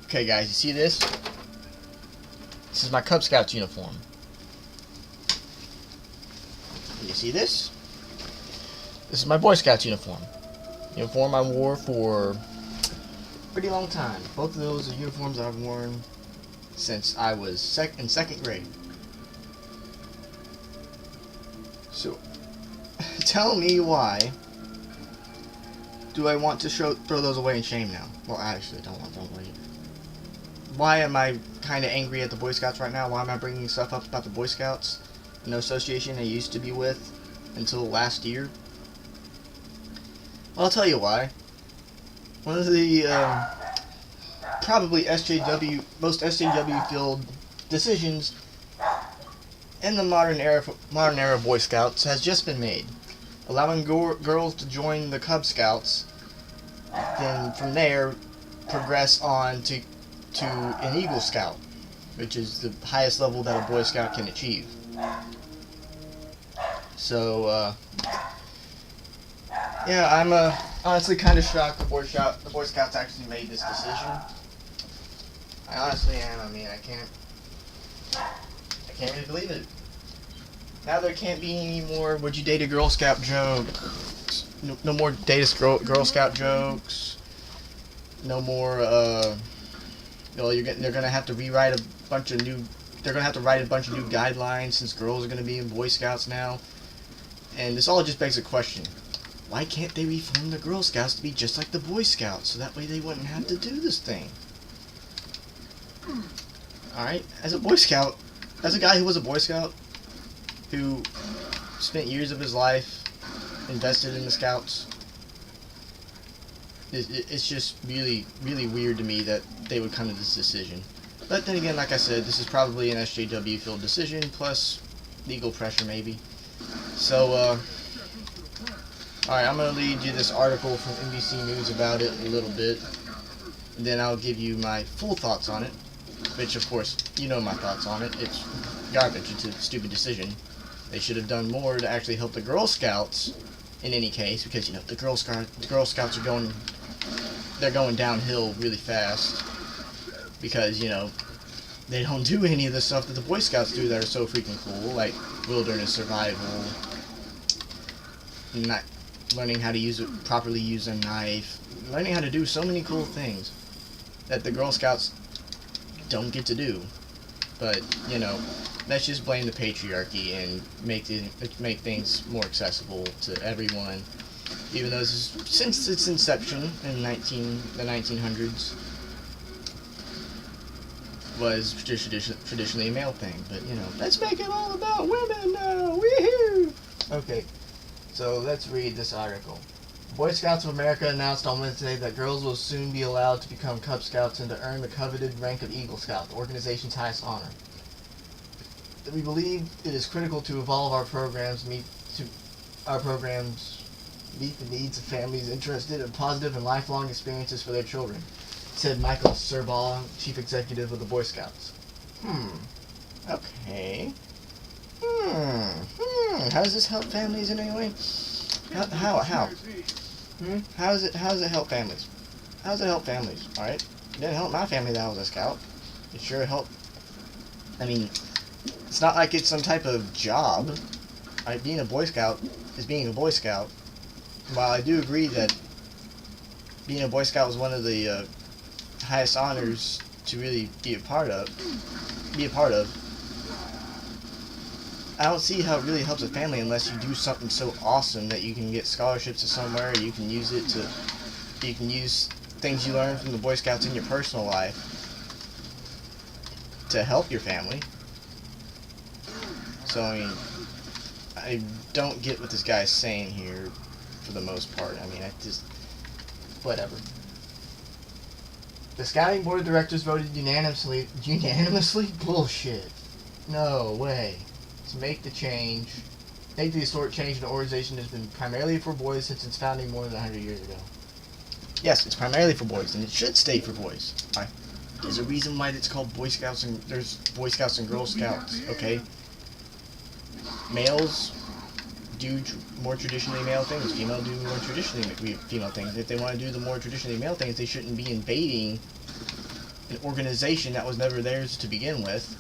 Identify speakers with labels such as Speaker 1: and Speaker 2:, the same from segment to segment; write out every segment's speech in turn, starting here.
Speaker 1: Okay, guys, you see this? This is my Cub Scouts uniform. You see this? This is my Boy Scouts uniform. Uniform I wore for a pretty long time. Both of those are uniforms I've worn since I was in second grade. So, tell me why do I want to throw those away in shame now? Well, I actually don't want them away. Why am I kind of angry at the Boy Scouts right now? Why am I bringing stuff up about the Boy Scouts? No association I used to be with until last year. Well, I'll tell you why. One of the probably most SJW-filled decisions in the modern era Boy Scouts has just been made, allowing girls to join the Cub Scouts. Then from there, progress on to an Eagle Scout, which is the highest level that a Boy Scout can achieve. So, yeah, I'm honestly kind of shocked the Boy Scouts actually made this decision. I honestly am. I mean, I can't really believe it. Now there can't be any more "would you date a Girl Scout" jokes. No more date a Girl Scout jokes. No more. They're gonna have to rewrite a bunch of new. They're gonna have to write a bunch of new guidelines since girls are gonna be in Boy Scouts now. And this all just begs a question: why can't they reform the Girl Scouts to be just like the Boy Scouts, so that way they wouldn't have to do this thing? Alright, as a Boy Scout, as a guy who was a Boy Scout, who spent years of his life invested in the Scouts, it's just really, really weird to me that they would come to this decision. But then again, like I said, this is probably an SJW-filled decision, plus legal pressure maybe. So, alright, I'm going to read you this article from NBC News about it a little bit, and then I'll give you my full thoughts on it, which, of course, you know my thoughts on it. It's garbage. It's a stupid decision. They should have done more to actually help the Girl Scouts in any case, because, you know, the Girl Scouts are going downhill really fast, because, you know, they don't do any of the stuff that the Boy Scouts do that are so freaking cool, like wilderness survival, not learning how to properly use a knife, learning how to do so many cool things that the Girl Scouts don't get to do. But, you know, let's just blame the patriarchy and make things more accessible to everyone. Even though since its inception in the 1900s was traditionally a male thing. But, you know, let's make it all about women now. Woohoo! Okay, so let's read this article. Boy Scouts of America announced on Wednesday that girls will soon be allowed to become Cub Scouts and to earn the coveted rank of Eagle Scout, the organization's highest honor. We believe it is critical to evolve our programs, meet the needs of families interested in positive and lifelong experiences for their children, said Michael Serbaugh, chief executive of the Boy Scouts. Okay. How does this help families in any way? How? How does it help families? How does it help families? Alright? It didn't help my family that I was a scout. It sure helped. I mean, it's not like it's some type of job. Right? Being a Boy Scout is being a Boy Scout. While I do agree that being a Boy Scout was one of the highest honors to really be a part of, I don't see how it really helps a family unless you do something so awesome that you can get scholarships to somewhere, you can use things you learn from the Boy Scouts in your personal life to help your family. So, I mean, I don't get what this guy's saying here for the most part. I mean, whatever. The Scouting Board of Directors voted unanimously? Bullshit. No way. To make the historic change in the organization has been primarily for boys since its founding more than 100 years ago. Yes, it's primarily for boys, and it should stay for boys. Alright. There's a reason why it's called Boy Scouts and there's Boy Scouts and Girl Scouts, okay? Males do more traditionally male things. Females do more traditionally female things. If they want to do the more traditionally male things, they shouldn't be invading an organization that was never theirs to begin with,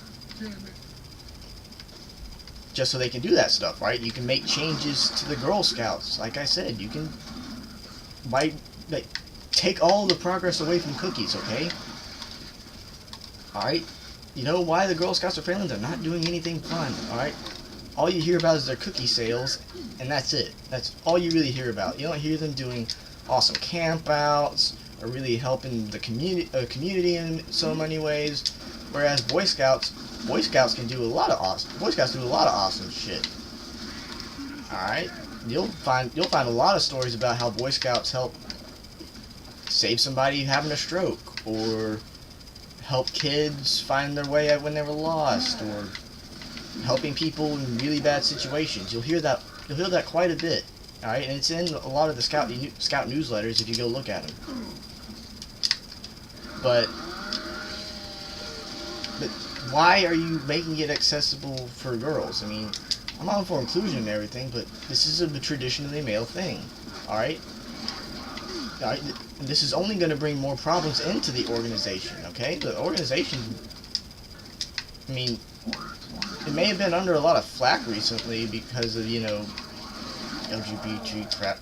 Speaker 1: just so they can do that stuff, right? You can make changes to the Girl Scouts. Like I said, you can take all the progress away from cookies, okay? Alright? You know why the Girl Scouts are failing? They're not doing anything fun, alright? All you hear about is their cookie sales, and that's it. That's all you really hear about. You don't hear them doing awesome campouts, or really helping the community in so many ways. Whereas Boy Scouts can do a lot of awesome. Boy Scouts do a lot of awesome shit. Alright? You'll find a lot of stories about how Boy Scouts help save somebody having a stroke, or help kids find their way out when they were lost, or helping people in really bad situations. You'll hear that quite a bit. Alright, and it's in a lot of the Scout newsletters if you go look at them. But why are you making it accessible for girls? I mean, I'm all for inclusion and everything, but this is a traditionally male thing. Alright? Alright? This is only going to bring more problems into the organization, okay? The organization, I mean, it may have been under a lot of flack recently because of, you know, LGBT crap.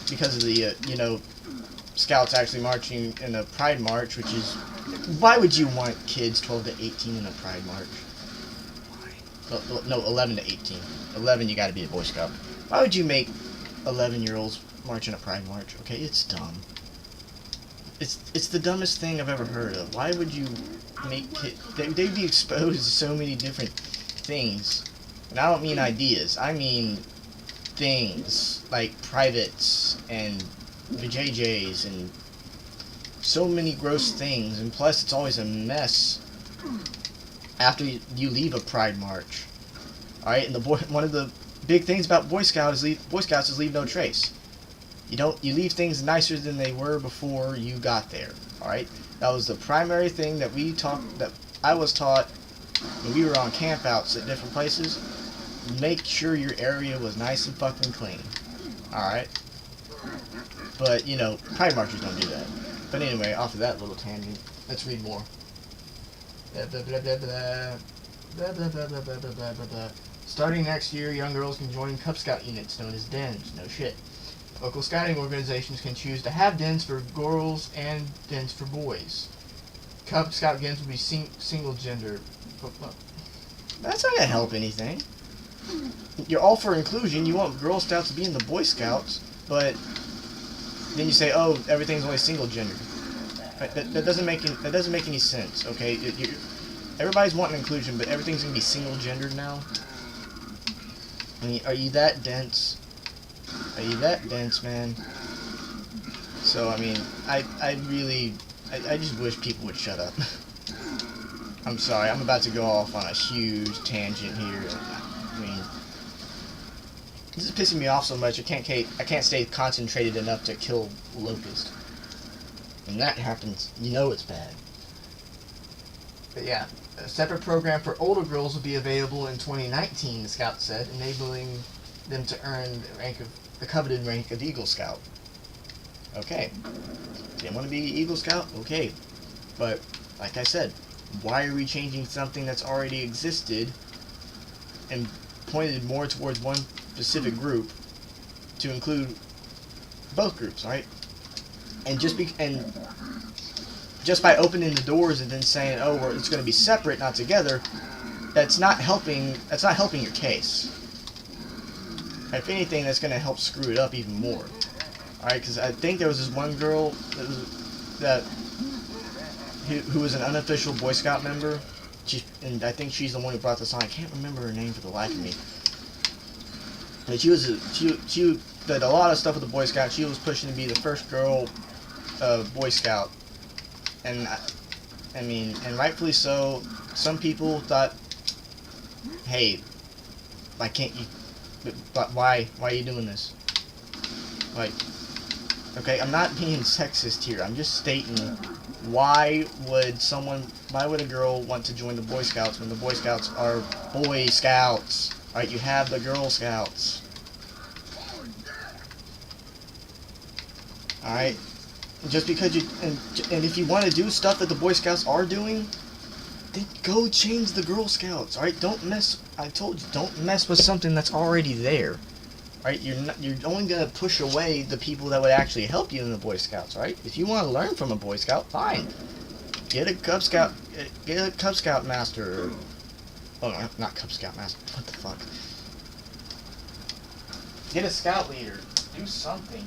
Speaker 1: Because of the, you know, Scouts actually marching in a Pride March, which is... Why would you want kids 12 to 18 in a Pride March? Why? No, 11 to 18. 11, you gotta be a Boy Scout. Why would you make 11-year-olds march in a Pride March? Okay, it's dumb. It's the dumbest thing I've ever heard of. Why would you make kids... They'd be exposed to so many different things. And I don't mean ideas. I mean things like privates and JJs and so many gross things. And plus, it's always a mess after you leave a Pride March. Alright, and one of the big things about Boy Scouts is leave no trace. You leave things nicer than they were before you got there. Alright? That was the primary thing that I was taught when we were on campouts at different places. Make sure your area was nice and fucking clean. Alright? But, you know, Pride Marchers don't do that. But anyway, off of that little tangent, let's read more. Blah, blah, blah, blah, blah. Blah, blah, blah, blah, blah, blah, blah, blah. Starting next year, young girls can join Cub Scout units known as dens. No shit. Local scouting organizations can choose to have dens for girls and dens for boys. Cub Scout dens will be single gender. That's not gonna help anything. You're all for inclusion. You want Girl Scouts to be in the Boy Scouts, but then you say, "Oh, everything's only single gender." That doesn't make any sense. Okay, everybody's wanting inclusion, but everything's gonna be single gendered now. I mean, are you that dense? Are you that dense, man? So I mean, I just wish people would shut up. I'm sorry, I'm about to go off on a huge tangent here. I mean, this is pissing me off so much. I can't stay concentrated enough to kill Locust. When that happens, you know it's bad. But yeah, a separate program for older girls will be available in 2019, the Scout said, enabling them to earn the coveted rank of Eagle Scout. Okay. They want to be Eagle Scout? Okay. But, like I said, why are we changing something that's already existed and pointed more towards one specific group to include both groups, right? And just by opening the doors and then saying, "Oh, it's going to be separate, not together," that's not helping your case. If anything, that's going to help screw it up even more. Alright, because I think there was this one girl who was an unofficial Boy Scout member, and I think she's the one who brought this on. I can't remember her name for the life of me. But she did a lot of stuff with the Boy Scouts. She was pushing to be the first girl Boy Scout, and I mean, and rightfully so. Some people thought, "Hey, why can't you? But why are you doing this?" Like, okay, I'm not being sexist here. I'm just stating, why would a girl want to join the Boy Scouts when the Boy Scouts are Boy Scouts? Alright, you have the Girl Scouts. Alright? Just because you and if you want to do stuff that the Boy Scouts are doing, then go change the Girl Scouts. All right, don't mess. I told you, don't mess with something that's already there. All right, you're only gonna push away the people that would actually help you in the Boy Scouts. All right, if you want to learn from a Boy Scout, fine. Get a Cub Scout. Get a Cub Scout master. Oh no, not Cub Scout master. What the fuck? Get a Scout leader. Do something.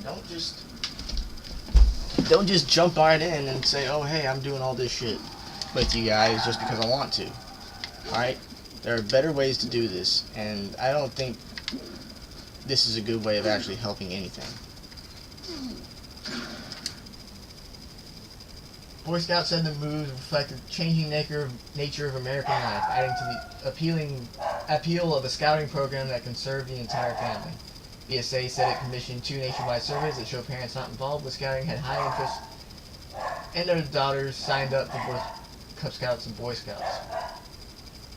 Speaker 1: Don't just jump right in and say, oh hey, I'm doing all this shit with you guys just because I want to. Alright? There are better ways to do this, and I don't think this is a good way of actually helping anything. Boy Scouts said the moves reflected changing nature of American life, adding to the appeal of a scouting program that can serve the entire family. BSA said it commissioned 2 nationwide surveys that show parents not involved with scouting had high interest, and their daughters signed up for both Cub Scouts and Boy Scouts.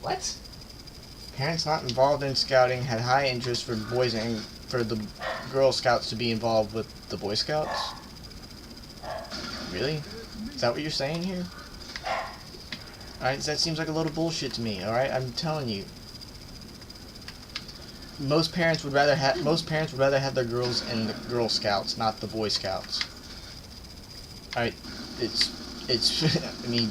Speaker 1: What? Parents not involved in scouting had high interest for boys and for the Girl Scouts to be involved with the Boy Scouts? Really? Is that what you're saying here? Alright, that seems like a load of bullshit to me, alright? I'm telling you. Most parents would rather have their girls in the Girl Scouts, not the Boy Scouts. Alright, it's I mean,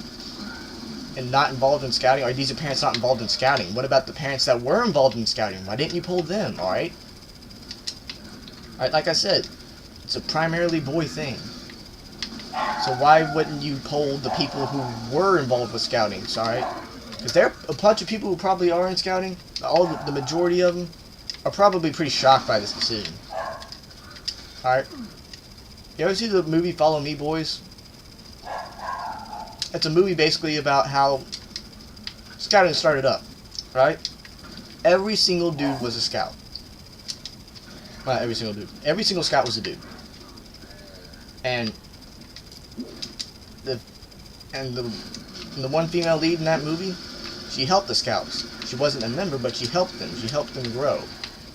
Speaker 1: and not involved in scouting. Are these parents not involved in scouting? What about the parents that were involved in scouting? Why didn't you poll them? Alright? Alright, like I said, it's a primarily boy thing. So why wouldn't you poll the people who were involved with scouting? Alright? Because there are a bunch of people who probably are in scouting. The majority of them are probably pretty shocked by this decision. Alright? You ever see the movie Follow Me, Boys? It's a movie basically about how scouting started up, right? Every single dude was a scout. Not every single dude. Every single scout was a dude. And the one female lead in that movie, she helped the scouts. She wasn't a member, but she helped them. She helped them grow.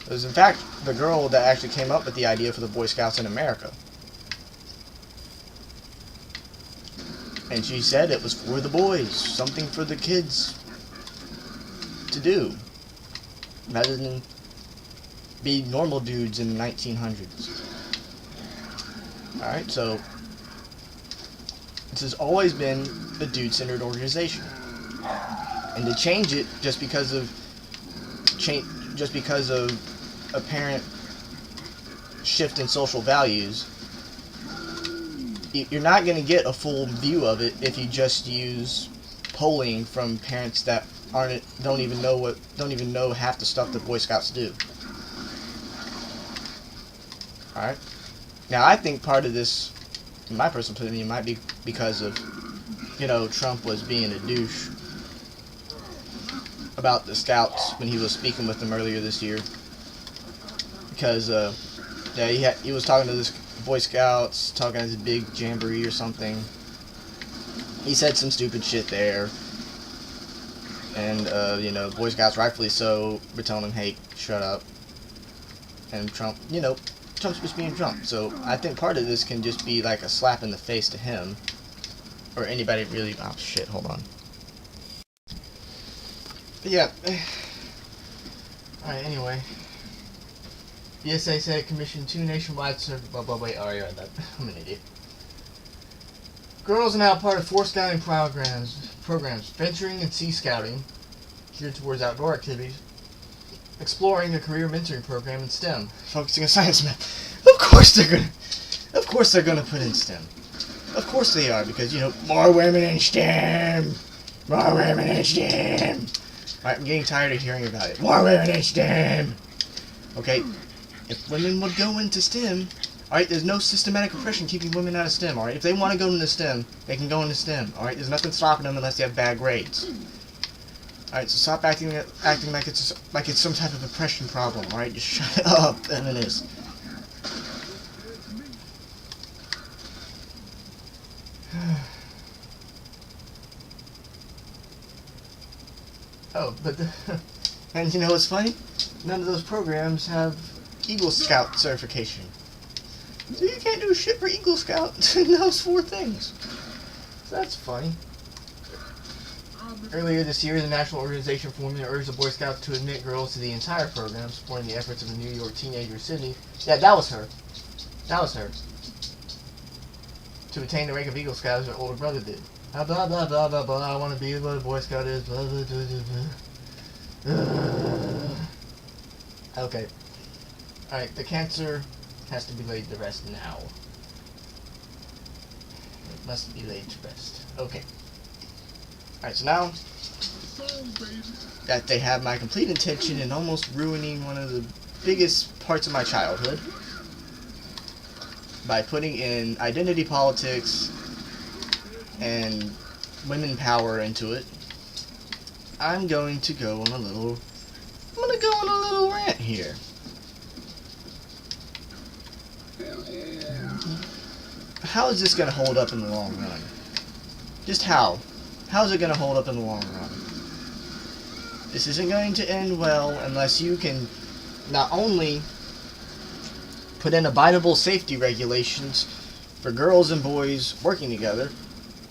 Speaker 1: It was, in fact, the girl that actually came up with the idea for the Boy Scouts in America. And she said it was for the boys, something for the kids to do, rather than be normal dudes in the 1900s. Alright, so this has always been a dude-centered organization. And to change it just because of apparent shift in social values, you're not going to get a full view of it if you just use polling from parents that don't even know half the stuff that Boy Scouts do. All right. Now, I think part of this, in my personal opinion, might be because of, Trump was being a douche about the Scouts when he was speaking with them earlier this year. Because, he was talking to this Boy Scouts, talking at his big jamboree or something. He said some stupid shit there. And, Boy Scouts, rightfully so, were telling him, hey, shut up. And Trump, Trump's just being Trump. So I think part of this can just be like a slap in the face to him. Or anybody really... Oh, shit, hold on. But yeah. Alright, anyway. BSA said it commissioned 2 nationwide surveys. Wait, alright, that. I'm an idiot. Girls are now part of 4 scouting programs: venturing and sea scouting, geared towards outdoor activities, exploring a career mentoring program in STEM, focusing on science and math. Of course they're gonna put in STEM. Of course they are, because more women in STEM. More women in STEM. Alright, I'm getting tired of hearing about it. More women in STEM. Okay. If women would go into STEM, alright, there's no systematic oppression keeping women out of STEM, alright? If they want to go into STEM, they can go into STEM, alright? There's nothing stopping them unless they have bad grades. Alright, so stop acting like it's some type of oppression problem, alright? Just shut up, feminists. Oh, but and what's funny? None of those programs have Eagle Scout certification. So you can't do shit for Eagle Scout in those 4 things. So that's funny. Earlier this year, the national organization formed and urged the Boy Scouts to admit girls to the entire program, supporting the efforts of the New York teenager Sydney. Yeah, that was her. That was her. To attain the rank of Eagle Scout as her older brother did. Blah blah blah blah blah blah. I want to be what a Boy Scout is. Blah blah blah blah blah. Okay. Alright, the cancer has to be laid to rest now. It must be laid to rest. Okay. Alright, so now that they have my complete intention in almost ruining one of the biggest parts of my childhood by putting in identity politics and women power into it, I'm going to go on a little rant here. How is this going to hold up in the long run? Just how? How is it going to hold up in the long run? This isn't going to end well unless you can not only put in abidable safety regulations for girls and boys working together,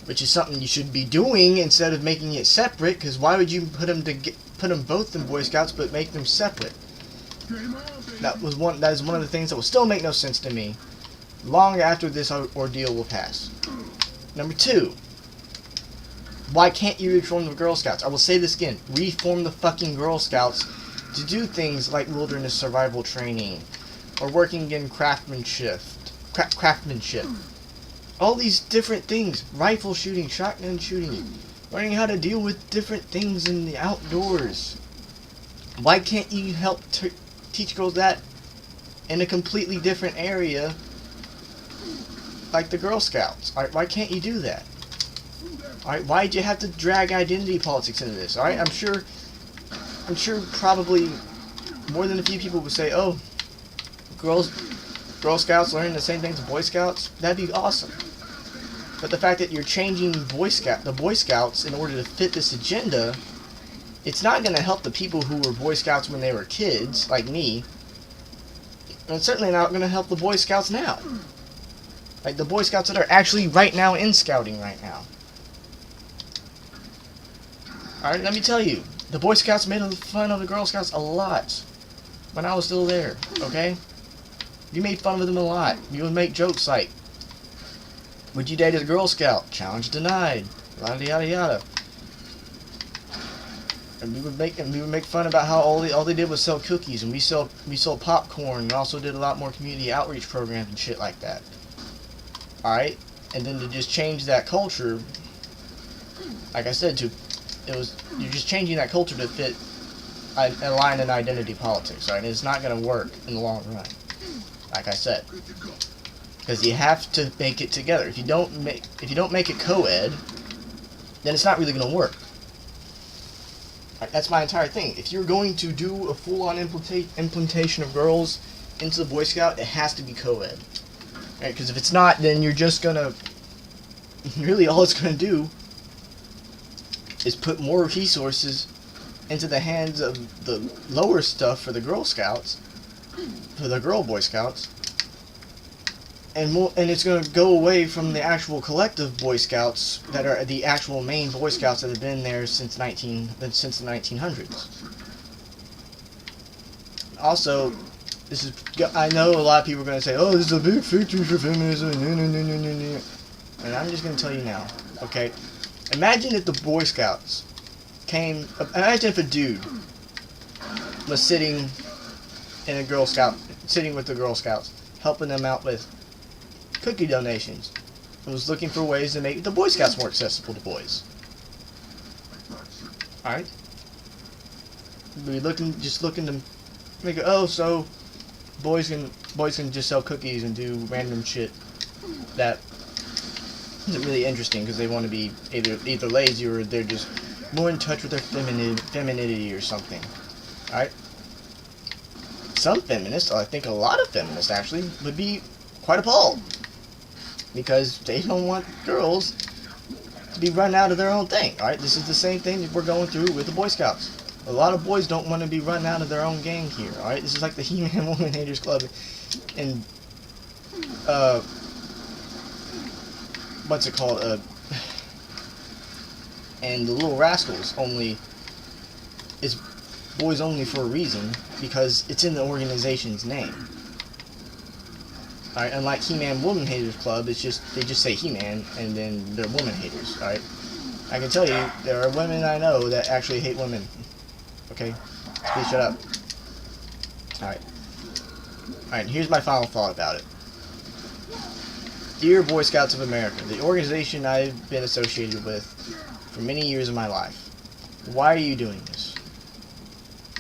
Speaker 1: which is something you should be doing instead of making it separate, because why would you put them both in Boy Scouts but make them separate? That is one of the things that will still make no sense to me long after this ordeal will pass. Number 2, why can't you reform the Girl Scouts? I will say this again, reform the fucking Girl Scouts to do things like wilderness survival training, or working in craftsmanship. All these different things, rifle shooting, shotgun shooting, learning how to deal with different things in the outdoors. Why can't you help teach girls that in a completely different area like the Girl Scouts? Alright, why can't you do that? Alright, why'd you have to drag identity politics into this? Alright, I'm sure probably more than a few people would say, oh, Girl Scouts learning the same things as Boy Scouts, that'd be awesome. But the fact that you're changing the Boy Scouts in order to fit this agenda, it's not going to help the people who were Boy Scouts when they were kids, like me. And it's certainly not going to help the Boy Scouts now. Like the Boy Scouts that are actually right now in scouting right now. Alright, let me tell you, the Boy Scouts made fun of the Girl Scouts a lot when I was still there, okay? You made fun of them a lot. You would make jokes like, would you date a Girl Scout? Challenge denied. Yada yada yada. And we would make fun about how all they did was sell cookies, and we sold popcorn, and also did a lot more community outreach programs and shit like that. Alright? And then to just change that culture, like I said, you're just changing that culture to fit a line in identity politics, right? And it's not going to work in the long run. Like I said, because you have to make it together. If you don't make it co-ed, then it's not really going to work. Right, that's my entire thing. If you're going to do a full-on implementation of girls into the Boy Scout, it has to be co-ed. Right? Because if it's not, then you're just gonna really all it's gonna do is put more resources into the hands of the lower stuff for the Girl Scouts, for the girl Boy Scouts, and it's going to go away from the actual collective Boy Scouts that are the actual main Boy Scouts that have been there since the 1900s. Also, I know a lot of people are going to say, oh, this is a big victory for feminism, and I'm just going to tell you now, okay? Imagine if the Boy Scouts imagine if a dude was sitting with the Girl Scouts, helping them out with cookie donations, and was looking for ways to make the Boy Scouts more accessible to boys. Alright? We're just looking to make it, oh, so boys can just sell cookies and do random shit that isn't really interesting because they want to be either lazy or they're just more in touch with their femininity or something. Alright? Some feminists, I think a lot of feminists actually, would be quite appalled because they don't want girls to be run out of their own thing. Alright? This is the same thing that we're going through with the Boy Scouts. A lot of boys don't want to be run out of their own gang here. Alright? This is like the He-Man Woman Haters Club. And what's it called, and the Little Rascals only is boys only for a reason, because it's in the organization's name. Alright, unlike He-Man Woman Haters Club, it's just, they just say He-Man, and then they're woman haters, alright? I can tell you, there are women I know that actually hate women. Okay? Please shut up. Alright. Alright, here's my final thought about it. Dear Boy Scouts of America, the organization I've been associated with for many years of my life, why are you doing this?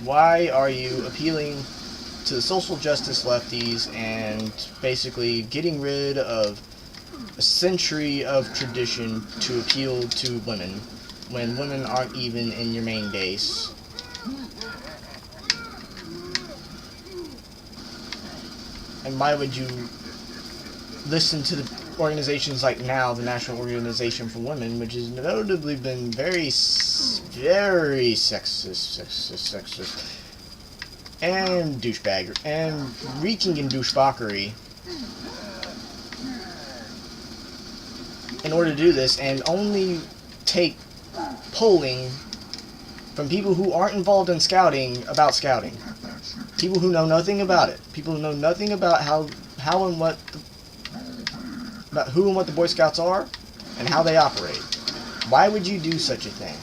Speaker 1: Why are you appealing to the social justice lefties and basically getting rid of a century of tradition to appeal to women when women aren't even in your main base? And why would you listen to the organizations like NOW, the National Organization for Women, which has notably been very sexist, and douchebagger, and reeking in douchebaggery in order to do this, and only take polling from people who aren't involved in scouting about scouting. People who know nothing about it. People who know nothing about how and what about who and what the Boy Scouts are and how they operate. Why would you do such a thing?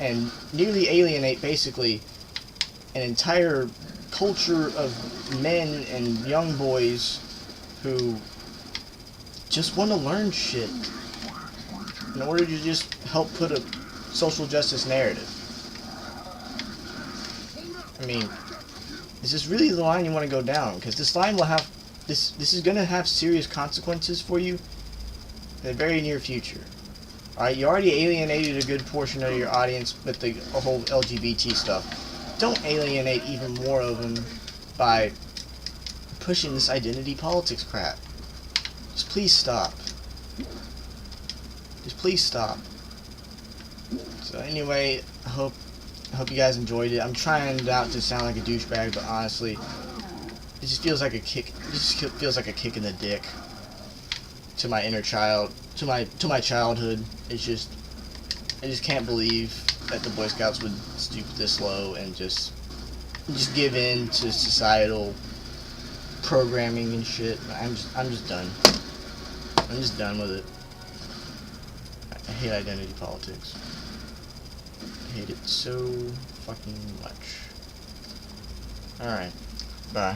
Speaker 1: And nearly alienate basically an entire culture of men and young boys who just want to learn shit in order to just help put a social justice narrative. I mean, is this really the line you want to go down? Because this line will have this is going to have serious consequences for you in the very near future. Alright, you already alienated a good portion of your audience with the whole LGBT stuff. Don't alienate even more of them by pushing this identity politics crap. Just please stop. Just please stop. So anyway, I hope you guys enjoyed it. I'm trying not to sound like a douchebag, but honestly, it just feels like a kick. It just feels like a kick in the dick to my inner child, to my childhood. I just can't believe that the Boy Scouts would stoop this low and just give in to societal programming and shit. I'm just done. I'm just done with it. I hate identity politics. I hate it so fucking much. Alright. Bye.